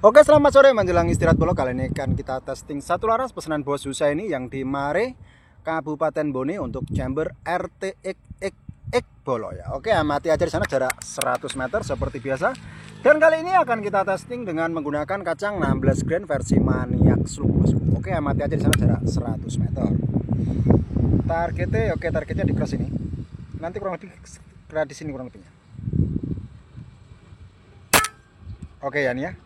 Oke, selamat sore menjelang istirahat bolo. Kali ini kan kita testing satu laras pesanan bos Husa ini yang di Mare, Kabupaten Bone untuk chamber RTX bolo ya. Oke, amati aja di sana jarak 100 meter seperti biasa. Dan kali ini akan kita testing dengan menggunakan kacang 16 grain versi Maniac Slug. Oke, amati aja di sana jarak 100 meter. Targetnya di cross ini. Nanti kurang lebih di sini kurang lebihnya. Oke ya nih ya.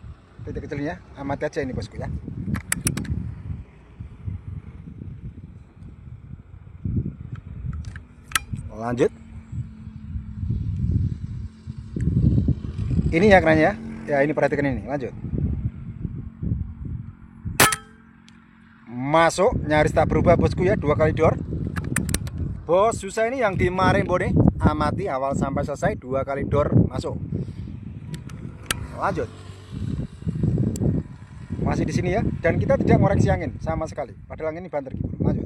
Titik kecilnya amati aja ini bosku ya. Lanjut. Ini ya kerannya ya. Ya ini perhatikan ini. Lanjut. Masuk, nyaris tak berubah bosku ya, 2 kali door. Bos Husa ini yang di Mare Bone, amati awal sampai selesai 2 kali door masuk. Lanjut. Masih di sini ya, dan kita tidak ngoreksi angin sama sekali. Padahal angin ini banter gitu. Lanjut.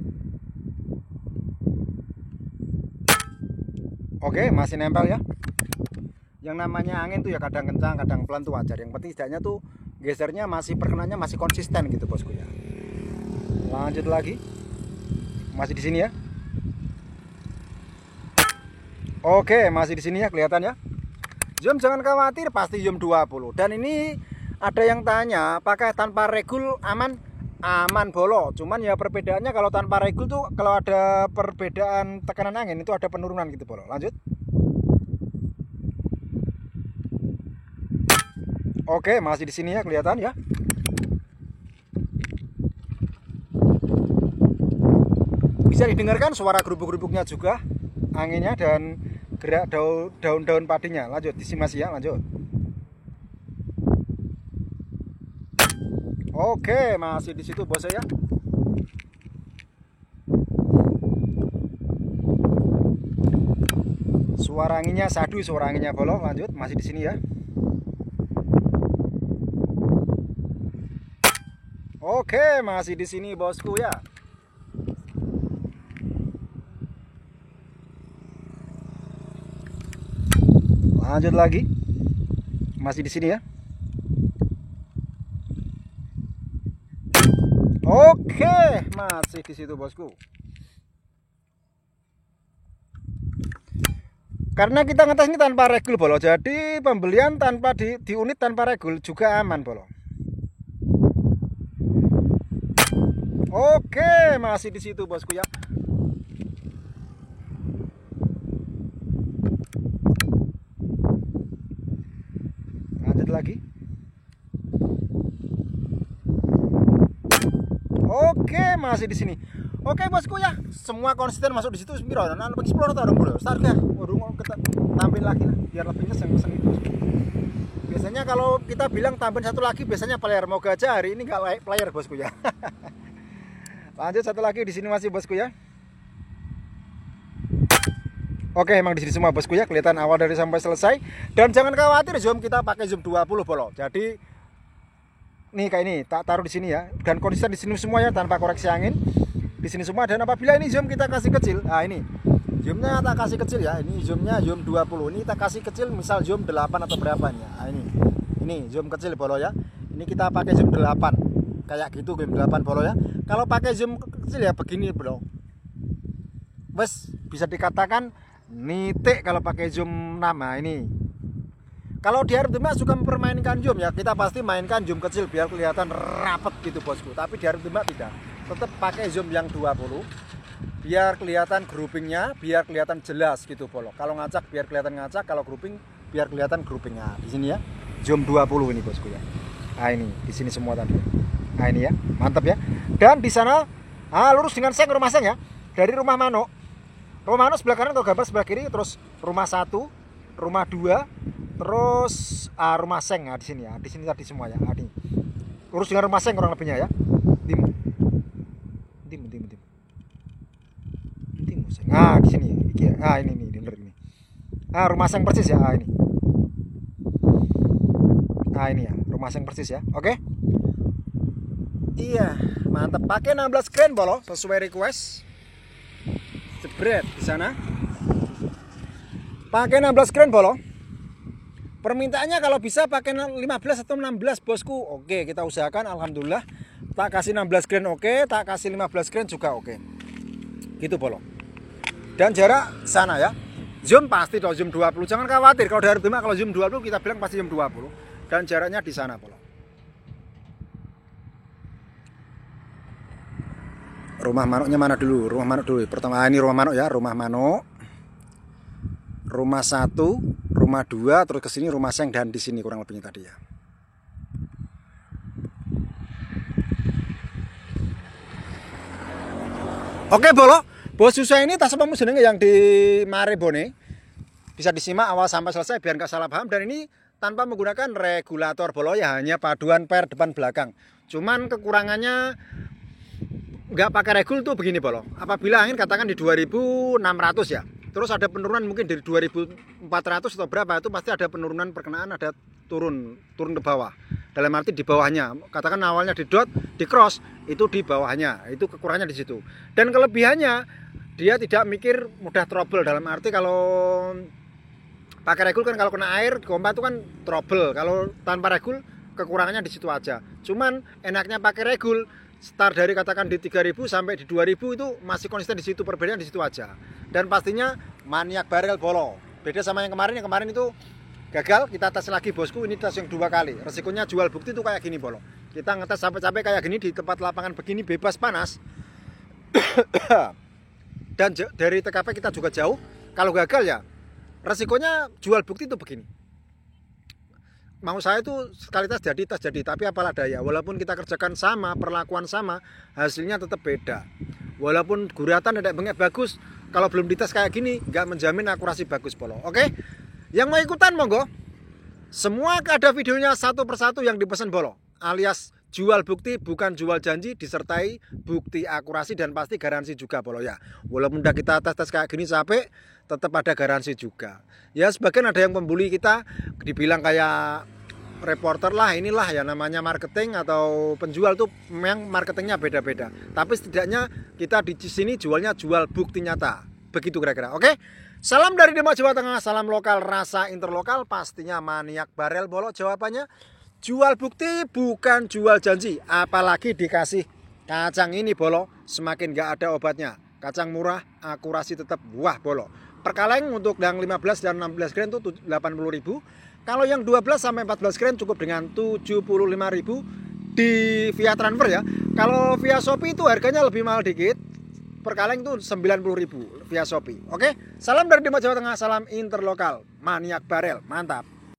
Oke, masih nempel ya. Yang namanya angin tuh ya kadang kencang, kadang pelan tuh wajar. Yang penting setidaknya tuh gesernya masih perkenannya masih konsisten gitu bosku ya. Lanjut lagi. Masih di sini ya. Oke, masih di sini ya, kelihatan ya. Zoom jangan khawatir, pasti zoom 20. Dan ini ada yang tanya, pakai tanpa regul aman? Aman bolo. Cuman ya perbedaannya kalau tanpa regul tuh kalau ada perbedaan tekanan angin itu ada penurunan gitu bolo. Lanjut. Oke, masih di sini ya, kelihatan ya. Bisa didengarkan suara gerubuk-gerubuknya juga anginnya dan gerak daun-daun padinya. Lanjut di sini masih ya, lanjut. Oke, masih di situ bos ya. Suara anginnya sadu, suara anginnya bolo. Lanjut, masih di sini ya. Oke, masih di sini bosku ya. Lanjut lagi. Masih di sini ya. Oke, masih di situ bosku. Karena kita ngetes ini tanpa regul bolo, jadi pembelian tanpa di unit tanpa regul juga aman bolo. Oke, masih di situ bosku ya. Lanjut lagi. Oke, masih di sini. Oke bosku ya, semua konsisten masuk di situ. Spiro, nah bagi 10 tahun bro. Start ya. Waduh, kita tampil lagi lah, biar lebih ngeseng itu. Biasanya kalau kita bilang tampil satu lagi, biasanya player. Moga aja hari ini nggak player bosku ya. Lanjut satu lagi di sini masih bosku ya. Oke, emang di sini semua bosku ya, kelihatan awal dari sampai selesai. Dan jangan khawatir, zoom kita pakai zoom 20 bolo. Jadi nih kayak ini, tak taruh di sini ya, dan konsisten di sini semua ya tanpa koreksi angin. Di sini semua. Dan apabila ini zoom kita kasih kecil, nah ini zoomnya tak kasih kecil ya, ini zoomnya zoom 20, ini kita kasih kecil misal zoom 8 atau berapa nih. Nah ini zoom kecil bolo ya, ini kita pakai zoom 8 kayak gitu, zoom 8 bolo ya. Kalau pakai zoom kecil ya begini bro, wes bisa dikatakan nitik kalau pakai zoom 6. Nah ini kalau di Artimak suka mempermainkan zoom ya, kita pasti mainkan zoom kecil biar kelihatan rapet gitu bosku. Tapi di Artimak tidak, tetap pakai zoom yang 20 biar kelihatan groupingnya, biar kelihatan jelas gitu bolo. Kalau ngacak biar kelihatan ngacak, kalau grouping biar kelihatan groupingnya. Di sini ya, zoom 20 ini bosku ya. Nah ini di sini semua tadi. Nah ini ya, mantap ya. Dan di sana, lurus dengan seng rumah seng ya. Dari rumah Mano sebelah kanan, kalau gambar sebelah kiri, terus rumah 1, rumah 2. Terus rumah seng di sini ya, di sini tadi semua ya. Ini urus dengan rumah seng kurang lebihnya ya. Tim. Nah di sini, ini bener ini. Rumah seng persis ya. Ini. Ini ya, rumah seng persis ya. Oke. Iya, mantap. Pakai 16 grain bolo sesuai request. Jebret di sana. Pakai 16 grain bolo. Permintaannya kalau bisa pakai 15 atau 16 bosku. Oke, kita usahakan, alhamdulillah. Tak kasih 16 grain oke, tak kasih 15 grain juga oke. Gitu Bolo. Dan jarak sana ya. Zoom pasti dong, zoom 20. Jangan khawatir kalau dari Bima, kalau zoom 20 kita bilang pasti zoom 20. Dan jaraknya di sana Bolo. Rumah manuknya mana dulu? Rumah manuk dulu. Pertama ini rumah manuk ya, rumah manuk. Rumah 1, rumah 2, terus ke sini rumah seng, dan di sini kurang lebihnya tadi ya. Oke Bolo, bos susah ini tas apa jenenge yang di Marebone. Bisa disimak awal sampai selesai biar nggak salah paham, dan ini tanpa menggunakan regulator Bolo ya, hanya paduan per depan belakang. Cuman kekurangannya nggak pakai regul tuh begini Bolo. Apabila angin katakan di 2600 ya, terus ada penurunan mungkin dari 2400 atau berapa, itu pasti ada penurunan perkenaan, ada turun ke bawah. Dalam arti di bawahnya, katakan awalnya di dot, di cross, itu di bawahnya. Itu kekurangannya di situ. Dan kelebihannya dia tidak mikir mudah trouble, dalam arti kalau pakai regul kan kalau kena air gompa itu kan trouble. Kalau tanpa regul kekurangannya di situ aja. Cuman enaknya pakai regul, start dari katakan di 3000 sampai di 2000 itu masih konsisten di situ, perbedaan di situ aja. Dan pastinya maniak barel Bolo. Beda sama yang kemarin itu gagal, kita tes lagi bosku, ini tes yang 2 kali. Resikonya jual bukti itu kayak gini Bolo. Kita ngetes sampai kayak gini di tempat lapangan begini bebas panas. Dan dari TKP kita juga jauh. Kalau gagal ya resikonya jual bukti itu begini. Mau saya itu sekali tes jadi, tapi apalah daya, walaupun kita kerjakan sama, perlakuan sama, hasilnya tetap beda. Walaupun guratan ada bengek bagus, kalau belum dites kayak gini nggak menjamin akurasi bagus Bolo. Oke, yang mau ikutan monggo. Semua ada videonya satu persatu yang dipesan Bolo, alias jual bukti bukan jual janji, disertai bukti akurasi dan pasti garansi juga Bolo ya. Walaupun udah kita tes kayak gini capek, tetap ada garansi juga. Ya sebagian ada yang pembuli kita, dibilang kayak reporter lah, inilah ya namanya marketing atau penjual tuh memang marketingnya beda-beda. Tapi setidaknya kita di sini jualnya jual bukti nyata. Begitu kira-kira. Oke? Salam dari Demak Jawa Tengah, salam lokal rasa interlokal, pastinya maniak barel Bolo jawabannya. Jual bukti bukan jual janji, apalagi dikasih kacang ini Bolo, semakin gak ada obatnya. Kacang murah, akurasi tetap wah Bolo. Per kaleng untuk yang 15 dan 16 grain itu 80.000. Kalau yang 12 sampai 14 grain cukup dengan 75.000 di via transfer ya. Kalau via Shopee itu harganya lebih mahal dikit. Per kaleng itu 90.000 via Shopee. Oke? Salam dari Demak Jawa Tengah, salam interlokal, maniak barel. Mantap.